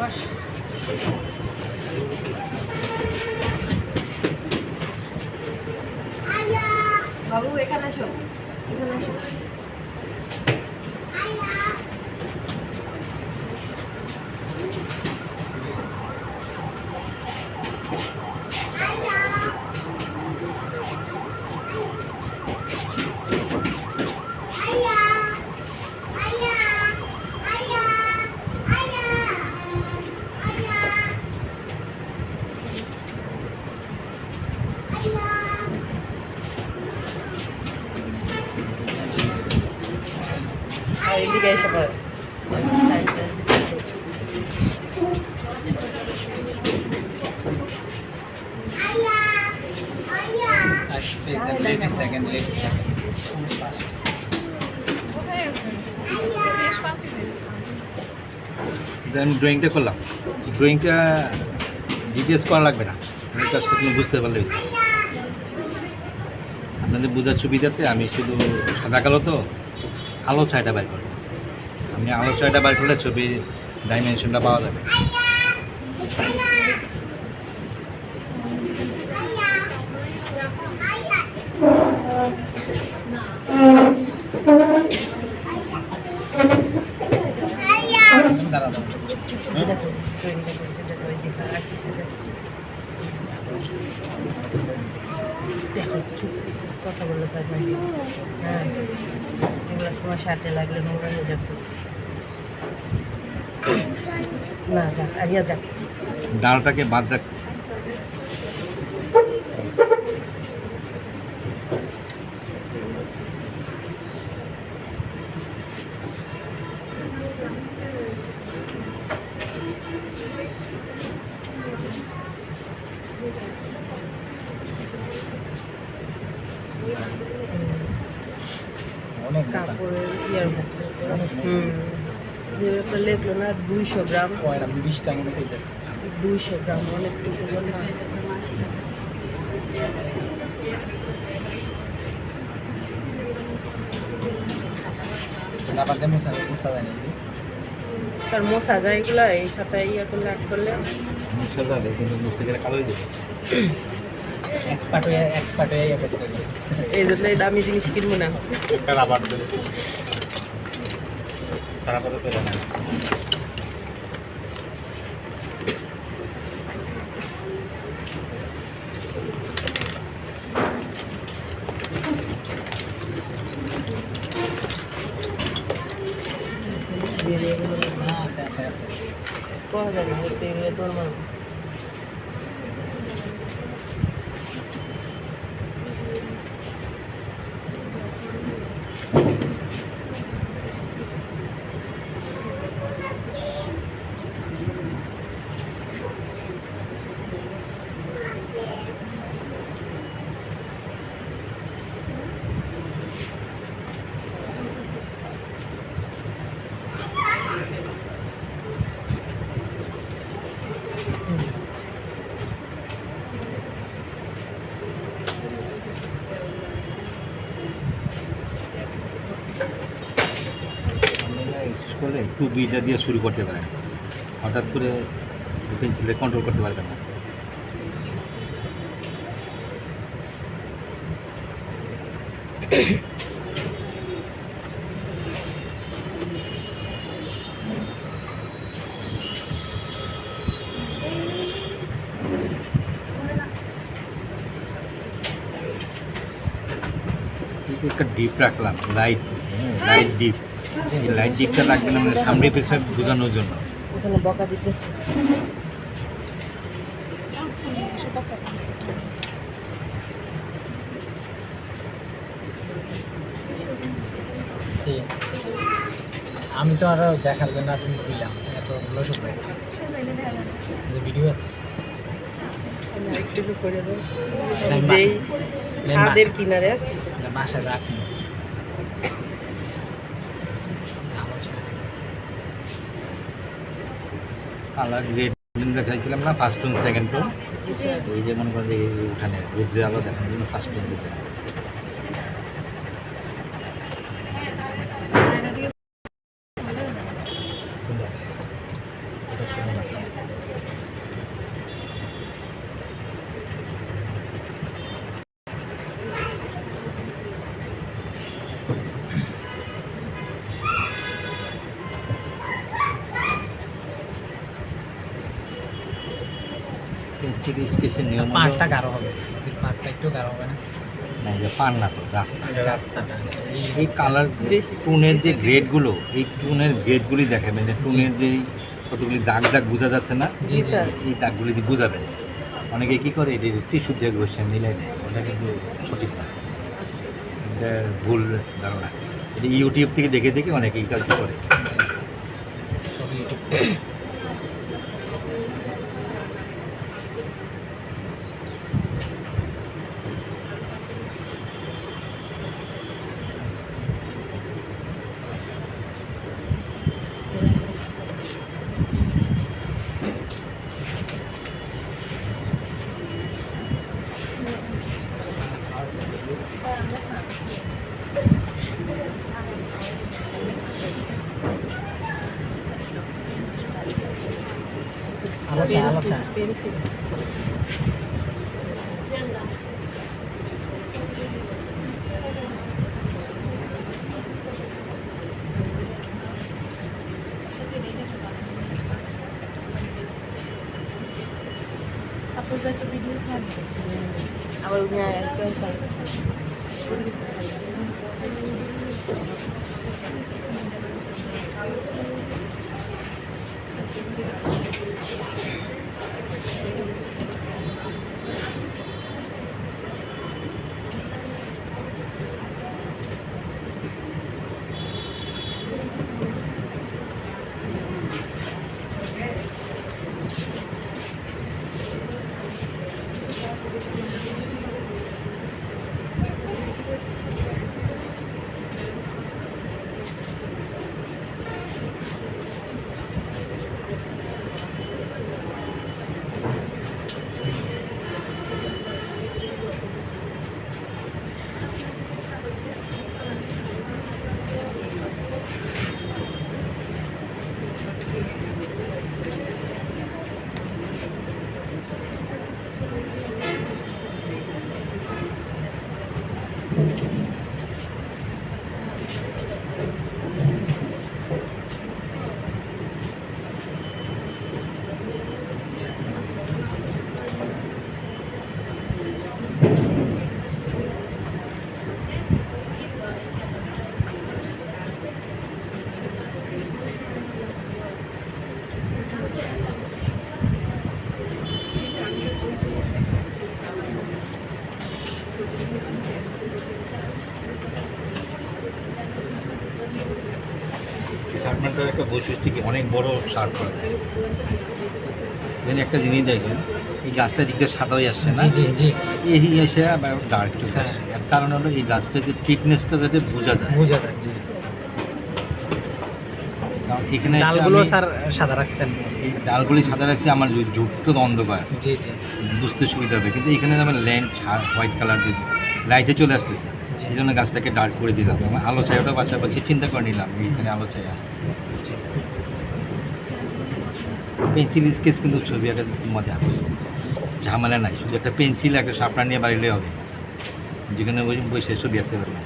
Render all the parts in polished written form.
বস বাবু, এখানে আসো, এখানে আসো। এদিকে এসে পড়ে আমি ড্রয়িংটা করলাম, ড্রয়িংটা ডিটেলস করা লাগবে না, আমি কাজটা তুমি বুঝতে পারলে হয়েছে। আপনাদের বোঝার সুবিধাতে আমি শুধু সাদা কালো তো আলো ছায়াটা বাইর করবো। আমি আলো ছায়াটা বাইর করলে ছবির ডাইমেনশনটা পাওয়া যাবে। দেখো চুপ কথা বললো স্যার ভাই। হ্যাঁ, এগুলো তোমার শার্টে লাগলে নোংরা হয়ে যাবে। না যাক, আরিয়া যাক। ডালটাকে বাদ রাখতে অনেক কাপড়ের ইয়ার মতো যেটা লেখলো না 200 গ্রাম, 20টা মনে পেয়েছে। 200 গ্রাম অনেকটুকু জন্য। স্যার মোছা যায় এগুলো এই খাতায় ইয়ে করলে আট করলে কালো হয়ে যাবে। এক্সপার্ট হয়ে ইয়ে করতে হবে। এই জন্য এই দামি জিনিস কিনবো না। আবার সারা কথা তোলে না। কোয়া যাবে না তোর মারবো। স্কুলে একটু বিটা দিয়ে শুরু করতে পারেন, হঠাৎ করে পেন্সিলে কন্ট্রোল করতে পারবেন না। একটা ডিপ রাখলাম, লাইট ডিপ। এই লাইট ডিপটা লাগবে না মানে সামনে পেছনে বোঝানোর জন্য। ওখানে বকা দিতেছে। আমি তো আরো দেখার জন্য আপনি দিলাম এত লসুন ভাই ভিডিও আছে একটু করে দাও যেই হাতের কিনারে আছে বাসায় রাখুন। কালার গ্রেড দেখাইছিলাম না, ফার্স্ট টোন সেকেন্ড টোন। এই যে মনে করেন এই উঠানে রোদ্রে আলো দেখানোর জন্য ফার্স্ট টোন দিতে পেন্সিল স্কেচের নিয়ম হলো পাড়টা গাঢ় হবে, নদীর পাড়টা একটু গাঢ় হবে না? না, এটা পান না তো, রাস্তা। রাস্তাটা এই কালার টুনের যে গ্রেডগুলো, এই টুনের গ্রেডগুলি দেখাবেন, যে টুনের যে কতগুলি দাগ দাগ বোঝা যাচ্ছে না, জি স্যার। এই দাগগুলি দিয়ে বোঝাবেন। অনেকে কী করে, এটি টিস্যু দিয়ে ঘষে মিলাই দেয়, ওটা কিন্তু সঠিক না, এটা ভুল ধারণা। এটা ইউটিউব থেকে দেখে দেখে অনেকে এই কাজটি করে। সব ইউটিউব। আলোচনা আলোচনা pencil Tapos ito video sa আবার উনি একজন স্যার শার্টম্যানটার একটা বৈশিষ্ট্য কি, অনেক বড় শার্ট করা যায়। যেন একটা জিনিস দেখেন, এই গাছটা দিক দিয়ে সাদা হয়ে আসছে না, জি জি জি এই এসে আবার ডার্ক চলে আসছে। এর কারণ হলো এই গাছটার যে থিকনেসটা যাতে বোঝা যায়। বোঝা যায়। জি, কারণ এখানে এসে ডালগুলো আমি স্যার সাদা রাখছেন? এই ডালগুলি সাদা রাখছি, আমার ঝুঁকটা অন্ধকার, জি জি বুঝতে সুবিধা হবে। কিন্তু এখানে আমার ল্যাম্প হোয়াইট কালার দিয়ে লাইটে চলে আসতেছে, জি। এই জন্য গাছটাকে ডার্ক করে দিলাম। এবং আলো ছায়াটা পাশাপাশি চিন্তা করে নিলাম এইখানে আলো ছায়া আসছে। পেন্সিল স্কেচ কিন্তু ছবি আঁকা মজা, ঝামেলা নাই। শুধু একটা পেন্সিল একটা শার্পনার নিয়ে বাড়িলে হবে, যেখানে বসে ছবি আঁকতে পারবে।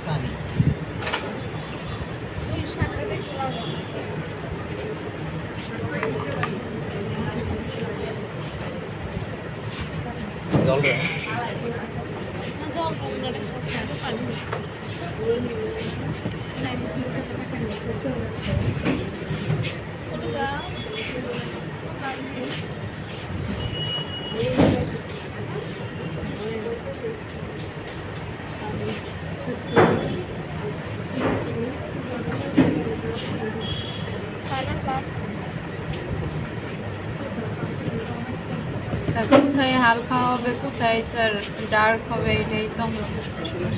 পানি ওই শার্টটা দেখলাম জল না জল কমলে শার্টে পানি মিক্স না আমি কি করতে পারি স্যার কোথায় হালকা হবে কোথায় স্যার ডার্ক হবে এটাই তো আমরা বুঝতেছি না।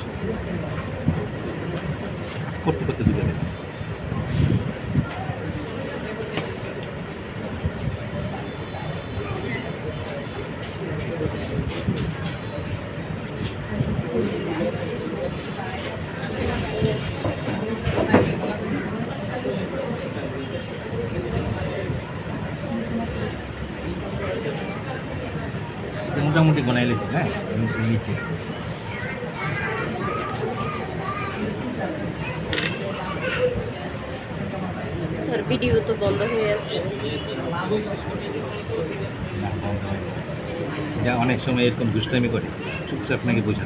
করতে করতে বুঝে যাবে। মোটামুটি বানাই লেছি, হ্যাঁ নিচে স্যার ভিডিও তো বন্ধ হয়ে আছে। না, বন্ধ হয়ে গেছে। যা অনেক সময় এরকম দুষ্টামি করে চুপচাপ নাকি বোঝা